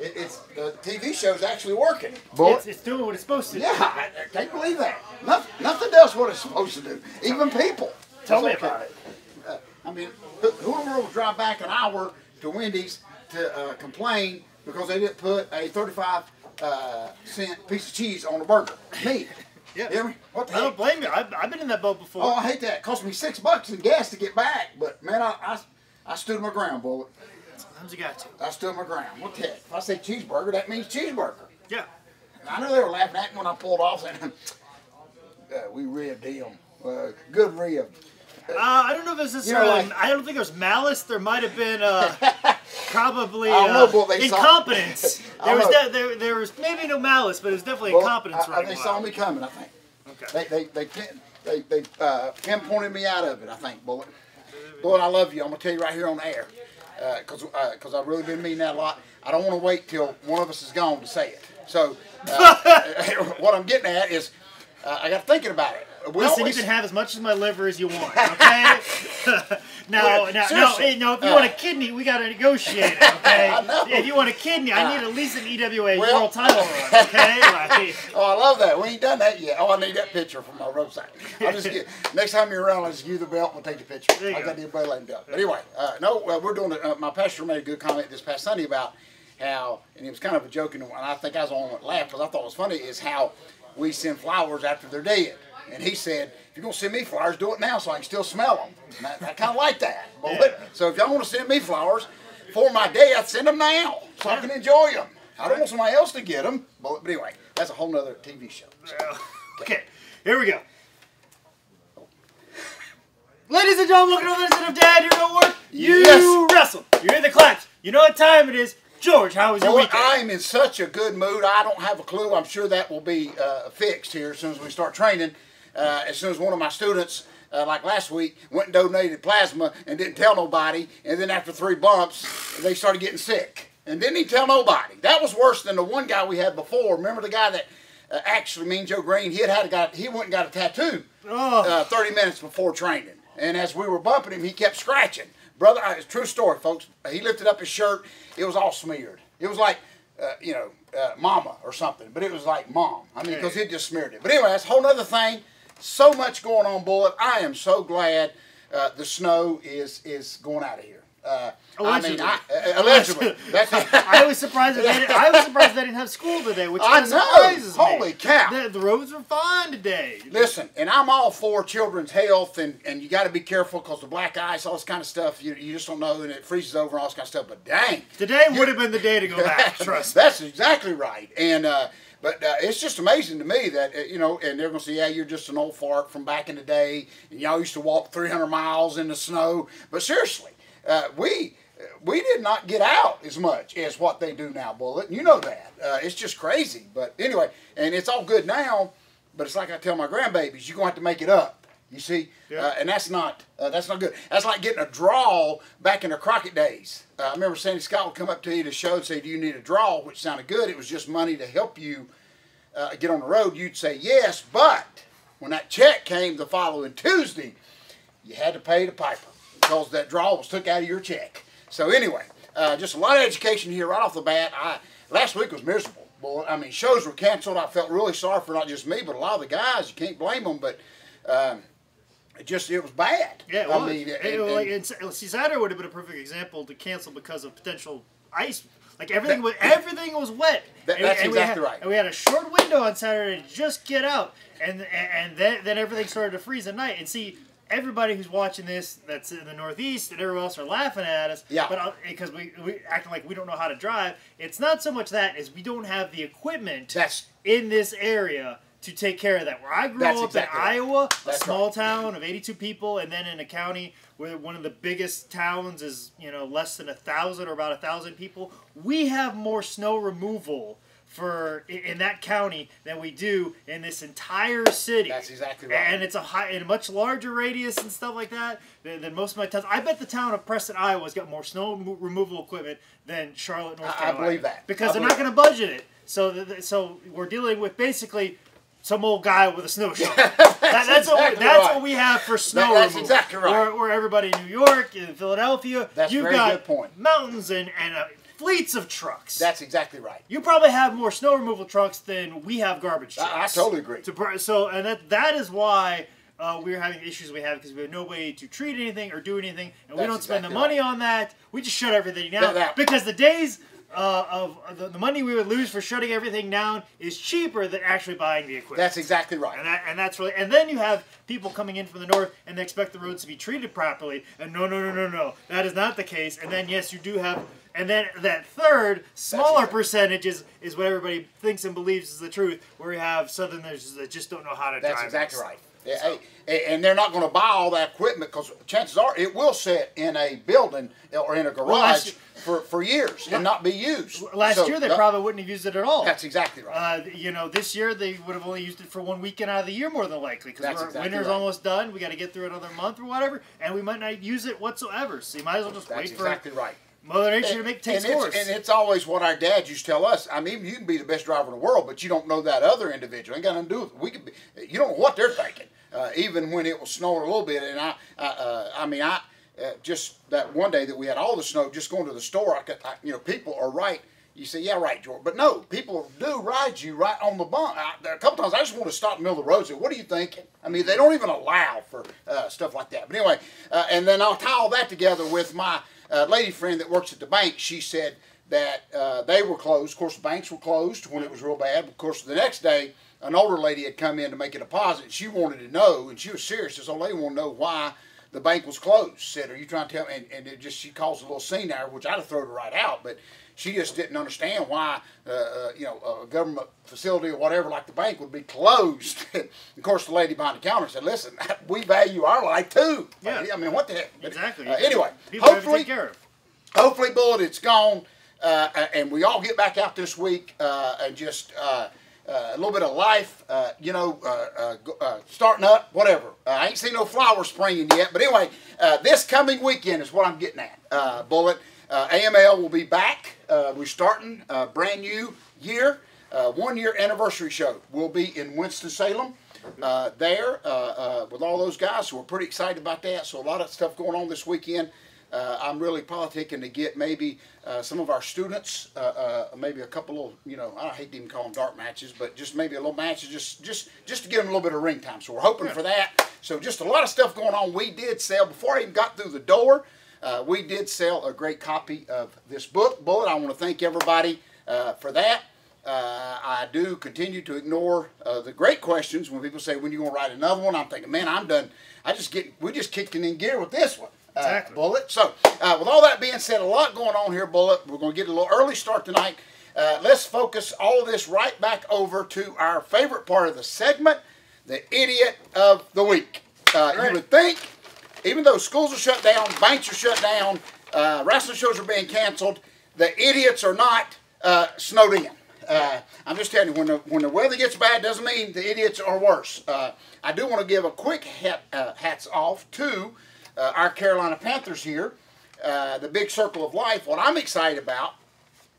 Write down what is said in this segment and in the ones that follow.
It's the TV show's actually working. It's doing what it's supposed to do. Yeah, I can't believe that. Nothing does what it's supposed to do. Even people. Tell me about it. I mean, who in the world would drive back an hour to Wendy's to complain because they didn't put a 35-cent piece of cheese on the burger? Me. Yeah. Hear me? What the I heck? don't blame you. I've been in that boat before. Oh, I hate that. It cost me $6 in gas to get back. But, man, I stood my ground, Bullet. Sometimes you got to. I stood my ground. What the heck? If I say cheeseburger, that means cheeseburger. Yeah. And I knew they were laughing at me when I pulled off saying, we ribbed him. Good rib. I don't know if there's necessarily, I don't think there's malice. There might have been probably incompetence. There was maybe no malice, but it was definitely incompetence. They saw me coming, I think. Okay. They pinpointed me out of it, I think, Bullet. Bullet, I love you. I'm going to tell you right here on the air. Because I've really been meaning that a lot. I don't want to wait till one of us is gone to say it. So, what I'm getting at is, I got thinking about it. Listen, you can have as much of my liver as you want, okay? No, if you want a kidney, we got to negotiate it, okay? If you want a kidney, I need at least an EWA world title run, okay? Oh, I love that. We ain't done that yet. Oh, I need that picture from my roadside. Next time you're around, I'll just give you the belt and we'll take the picture. I got the umbrella and belt. But anyway, we're doing it. My pastor made a good comment this past Sunday about how, and it was kind of a joke, and I think I was the only one that laughed because I thought it was funny, is how we send flowers after they're dead. And he said, if you're going to send me flowers, do it now so I can still smell them. And I kind of like that. So if y'all want to send me flowers for my death, send them now so I can enjoy them. I don't want somebody else to get them. But anyway, that's a whole nother TV show. So, okay, here we go. Ladies and gentlemen, welcome to the edition of Dad, You Don't Work, You Wrestle. You're in the claps. You know what time it is. George, how was your weekend? I'm in such a good mood. I don't have a clue. I'm sure that will be fixed here as soon as we start training. As soon as one of my students, like last week, went and donated plasma and didn't tell nobody, and then after 3 bumps, they started getting sick. And didn't even tell nobody. That was worse than the one guy we had before. Remember the guy that actually, Mean Joe Green, he went and got a tattoo 30 minutes before training. And as we were bumping him, he kept scratching. Brother, it's a true story, folks. He lifted up his shirt. It was all smeared. It was like, mama or something. But it was like mom. I mean, because he just smeared it. But anyway, that's a whole other thing. So much going on, Bullet. I am so glad the snow is going out of here. Allegedly. Allegedly. I was surprised that they didn't have school today, which surprises me. Holy cow. The roads were fine today. Listen, and I'm all for children's health, and you got to be careful because the black ice, all this kind of stuff, you just don't know, and it freezes over and all this kind of stuff. But dang. Today would have been the day to go back, trust me. That's exactly right. And but it's just amazing to me that, and they're going to say, yeah, you're just an old fart from back in the day, and y'all used to walk 300 miles in the snow. But seriously, we did not get out as much as what they do now, Bullet. You know that. It's just crazy. But anyway, and it's all good now, but it's like I tell my grandbabies, you're going to have to make it up. You see? Yeah. And that's not good. That's like getting a draw back in the Crockett days. I remember Sandy Scott would come up to you to show and say, do you need a draw? Which sounded good. It was just money to help you get on the road. You'd say yes, but when that check came the following Tuesday, you had to pay the piper because that draw was took out of your check. So anyway, just a lot of education here right off the bat. Last week was miserable. Boy, I mean, shows were canceled. I felt really sorry for not just me, but a lot of the guys. You can't blame them, but it was bad. Yeah, it was. Saturday would have been a perfect example to cancel because of potential ice. Like everything was wet. That's exactly right. And we had a short window on Saturday to just get out, and then everything started to freeze at night. And see, everybody who's watching this that's in the Northeast and everyone else are laughing at us. Yeah. But because we acting like we don't know how to drive. It's not so much that as we don't have the equipment in this area to take care of that. Where I grew up in Iowa, a small town of 82 people, and then in a county where one of the biggest towns is less than 1,000 or about 1,000 people, we have more snow removal in that county than we do in this entire city. That's exactly right. And it's in a much larger radius and stuff like that than most of my towns. I bet the town of Preston, Iowa has got more snow removal equipment than Charlotte, North Carolina. I believe that. Because they're not going to budget it. So we're dealing with basically some old guy with a snow shovel. That's what we have for snow removal. That's exactly right. Where everybody in New York, in Philadelphia, you've got good point. Mountains and fleets of trucks. That's exactly right. You probably have more snow removal trucks than we have garbage trucks. I totally agree. And that is why we're having issues we have, because we have no way to treat anything or do anything, and we don't spend the money on that. We just shut everything down because the days of the money we would lose for shutting everything down is cheaper than actually buying the equipment. That's exactly right. And that's really. And then you have people coming in from the north and they expect the roads to be treated properly. And no, that is not the case. And then yes, you do have. And then that third, smaller percentage is what everybody thinks and believes is the truth, where you have Southerners that just don't know how to drive. That's exactly right. So. And they're not going to buy all that equipment because chances are it will sit in a building or in a garage for years and not be used. Last year they probably wouldn't have used it at all. That's exactly right. This year they would have only used it for 1 weekend out of the year more than likely, because winter's almost done. We got to get through another month or whatever, and we might not use it whatsoever. So you might as well just wait for Mother Nature to take its course. And it's always what our dads used to tell us. I mean, you can be the best driver in the world, but you don't know that other individual. Ain't got nothing to do with it. You don't know what they're thinking. Even when it was snowing a little bit, and just that one day that we had all the snow, just going to the store, people are right. You say, yeah, right, George. But no, people do ride you right on the bump. A couple times I just want to stop in the middle of the road and say, what are you thinking? I mean, they don't even allow for stuff like that. But anyway, and then I'll tie all that together with my lady friend that works at the bank. She said that they were closed. Of course, the banks were closed when it was real bad. Of course, the next day, an older lady had come in to make a deposit. She wanted to know, and she was serious. This old lady wanted to know why the bank was closed. Said, are you trying to tell me? And she caused a little scene there, which I'd have thrown her right out. But she just didn't understand why, a government facility or whatever like the bank would be closed. Of course, the lady behind the counter said, listen, we value our life too. Yeah. I mean, what the heck? Exactly. Anyway, hopefully, Bullet, it's gone. And we all get back out this week and just a little bit of life, starting up, whatever. I ain't seen no flowers springing yet. But anyway, this coming weekend is what I'm getting at, Bullet. AML will be back. We're starting a brand new year. 1 year anniversary show. We'll be in Winston-Salem there with all those guys. So we're pretty excited about that. So a lot of stuff going on this weekend. I'm really politicking to get maybe some of our students, maybe a couple of, I hate to even call them dark matches, but just maybe a little matches, just to give them a little bit of ring time. So we're hoping for that. So just a lot of stuff going on. We did sell, before I even got through the door, we did sell a great copy of this book, Bullet. I want to thank everybody for that. I do continue to ignore the great questions when people say, when are you going to write another one? I'm thinking, man, I'm done. We just kicked it in gear with this one. Exactly. Bullet. So, with all that being said, a lot going on here, Bullet. We're going to get a little early start tonight. Let's focus all of this right back over to our favorite part of the segment, the Idiot of the Week. You would think, even though schools are shut down, banks are shut down, wrestling shows are being canceled, the idiots are not snowed in. I'm just telling you, when the weather gets bad, doesn't mean the idiots are worse. I do want to give a quick hats off to our Carolina Panthers here, the big circle of life. What I'm excited about,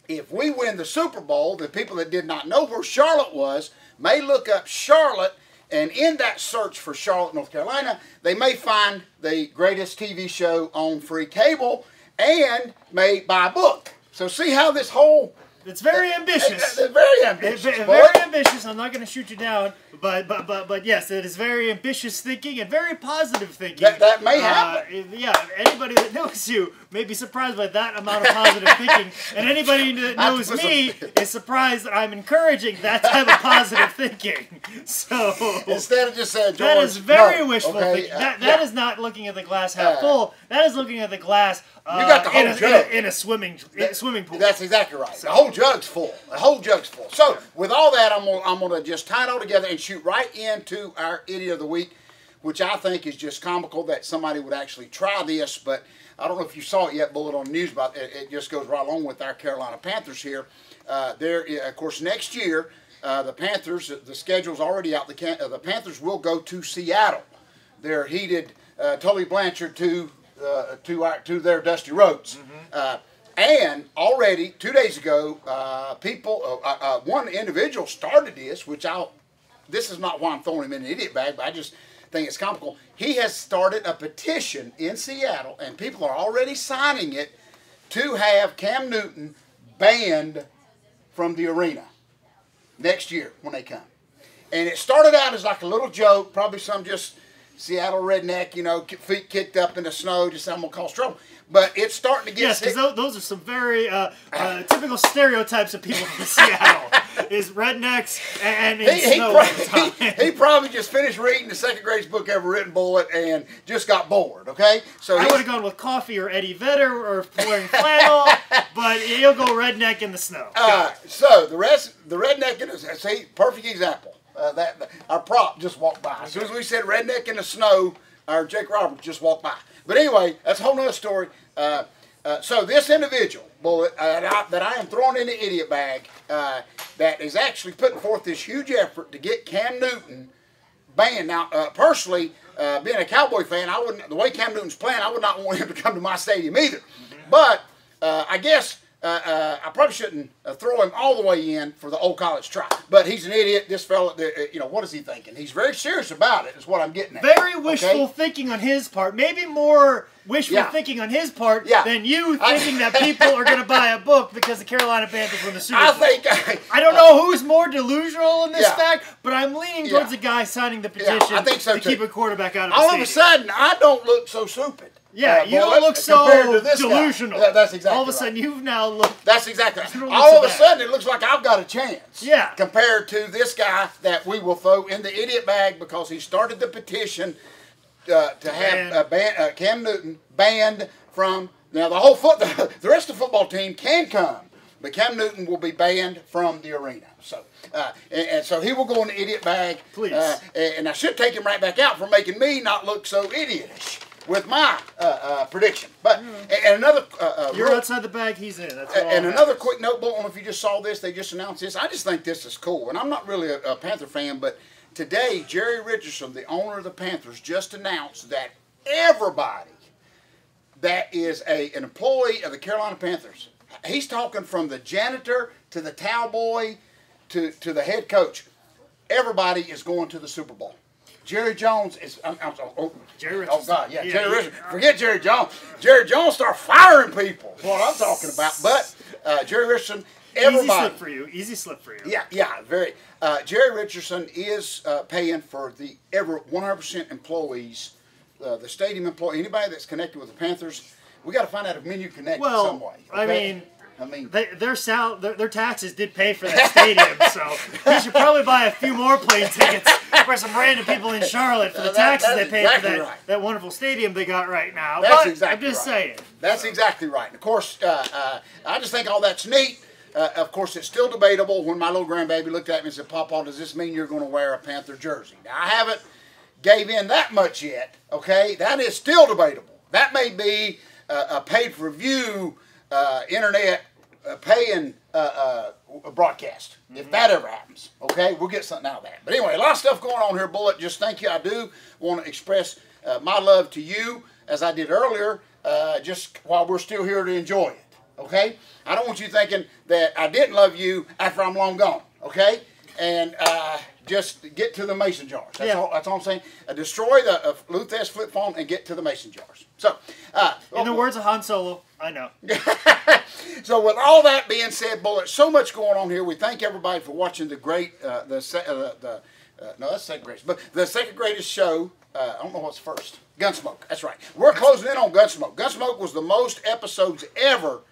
if we win the Super Bowl, the people that did not know where Charlotte was may look up Charlotte, and in that search for Charlotte, North Carolina, they may find the greatest TV show on free cable and may buy a book. So see how this whole... It's very ambitious. It's very ambitious. Very ambitious. I'm not going to shoot you down, but yes, it is very ambitious thinking and very positive thinking. That may happen. Anybody that knows you may be surprised by that amount of positive thinking, and anybody that knows me is surprised that I'm encouraging that type of positive thinking. So instead of just saying, George, that is very wishful thinking. That is not looking at the glass half full. That is looking at the glass. You got the whole jug in a swimming pool. That's exactly right. So, the whole jug's full. The whole jug's full. So with all that, I'm gonna just tie it all together and shoot right into our Idiot of the Week, which I think is just comical that somebody would actually try this. But I don't know if you saw it yet, Bullet, on the news, but it just goes right along with our Carolina Panthers here. Of course, next year the Panthers, the schedule's already out. The Panthers will go to Seattle. They're headed Tully Blanchard to their dusty roads. And already 2 days ago, one individual started this, this is not why I'm throwing him in an idiot bag, but I just think it's comical. He has started a petition in Seattle, and people are already signing it to have Cam Newton banned from the arena next year when they come. And it started out as like a little joke, probably some just Seattle redneck, you know, feet kicked up in the snow, just I'm going to cause trouble. But it's starting to get... Yes, because those are some very typical stereotypes of people from Seattle. Is rednecks and snow all the time. He probably just finished reading the second greatest book ever written, Bullet, and just got bored, okay? So I would have gone with coffee or Eddie Vedder or wearing flannel, but he'll go redneck in the snow. So the redneck in the... See, perfect example. Our prop just walked by. As soon as we said redneck in the snow, our Jake Roberts just walked by. But anyway, that's a whole nother story. So this individual, Bullet, that I am throwing in the idiot bag, that is actually putting forth this huge effort to get Cam Newton banned. Now, personally, being a Cowboy fan, I wouldn't. The way Cam Newton's playing, I would not want him to come to my stadium either. But I guess I probably shouldn't throw him all the way in for the old college try. But he's an idiot. This fella, you know, what is he thinking? He's very serious about it, is what I'm getting at. Very wishful thinking on his part. Maybe more wishful thinking on his part than you thinking that people are going to buy a book because the Carolina Panthers won the Super Bowl. I don't know who's more delusional in this fact, but I'm leaning towards the guy signing the petition I think so to keep a quarterback out of the all stadium. of a sudden, I don't look so stupid. Yeah, you don't look so delusional. That's exactly all of a sudden, you've now looked... That's exactly right. All of a sudden, it looks like I've got a chance. Yeah. Compared to this guy that we will throw in the idiot bag because he started the petition to have Cam Newton banned from... Now, the rest of the football team can come, but Cam Newton will be banned from the arena. So, and so he will go in the idiot bag. Please. And I should take him right back out for making me not look so idiotish with my prediction. But and another you're outside the bag, he's in. That's all and another quick note, I don't know if you just saw this, they just announced this. I just think this is cool. And I'm not really a Panther fan, but today Jerry Richardson, the owner of the Panthers, just announced that everybody that is an employee of the Carolina Panthers, he's talking from the janitor to the towel boy to the head coach, everybody is going to the Super Bowl. Jerry Jones is. Jerry Richardson. Oh God, yeah, Jerry Richardson. Forget Jerry Jones. Jerry Jones start firing people. That's what I'm talking about. But Jerry Richardson, everybody. Easy slip for you. Easy slip for you. Yeah, very. Jerry Richardson is paying for the 100% employees, the stadium employee, anybody that's connected with the Panthers. We got to find out if Menu connected some way. Okay? I mean, their taxes did pay for that stadium, so you should probably buy a few more plane tickets for some random people in Charlotte for the taxes they paid for that wonderful stadium they got right now. That's exactly I'm just saying. That's exactly right. And of course, I just think all that's neat. Of course, it's still debatable. When my little grandbaby looked at me and said, "Papa, does this mean you're going to wear a Panther jersey?" Now, I haven't gave in that much yet, okay? That is still debatable. That may be a paid-for-view internet paying broadcast, if that ever happens, okay? We'll get something out of that. But anyway, a lot of stuff going on here, Bullet. Just thank you. I do want to express my love to you, as I did earlier, just while we're still here to enjoy it, okay? I don't want you thinking that I didn't love you after I'm long gone, okay? And just get to the mason jars. That's all I'm saying. Destroy the Luthes flip phone and get to the mason jars. So, in the words of Han Solo, I know. So with all that being said, Bullet, so much going on here. We thank everybody for watching the great, no, that's second greatest, but the second greatest show. I don't know what's first. Gunsmoke. That's right. We're closing in on Gunsmoke. Gunsmoke was the most episodes ever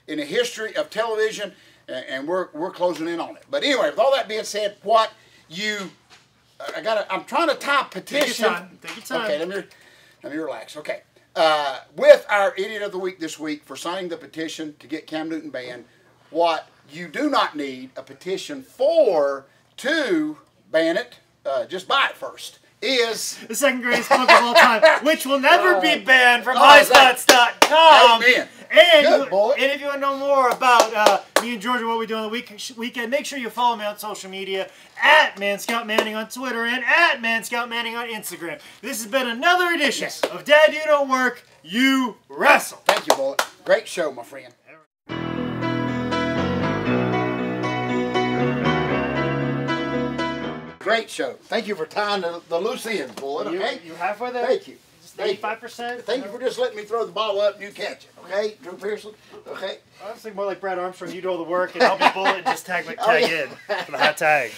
in the history of television, and we're closing in on it. But anyway, with all that being said, I'm trying to type petition. Take your time. Okay, let me relax. Okay. With our Idiot of the Week this week for signing the petition to get Cam Newton banned, what you do not need a petition to ban it, just buy it first, is the second greatest book of all time, which will never be banned from highspots.com. Amen. And if you want to know more about me and Georgia, what we do on the weekend, make sure you follow me on social media at ManScoutManning on Twitter and at ManScoutManning on Instagram. This has been another edition of Dad, You Don't Work, You Wrestle. Thank you, Bullet. Great show, my friend. Great show. Thank you for tying the loose ends, Bullet. Okay? You halfway there? Thank you. 85%. Thank you for just letting me throw the ball up and you catch it. Okay, Drew Pearson. Okay. I was thinking more like Brad Armstrong. You do all the work and I'll be bullet and just tag in for the hot tag.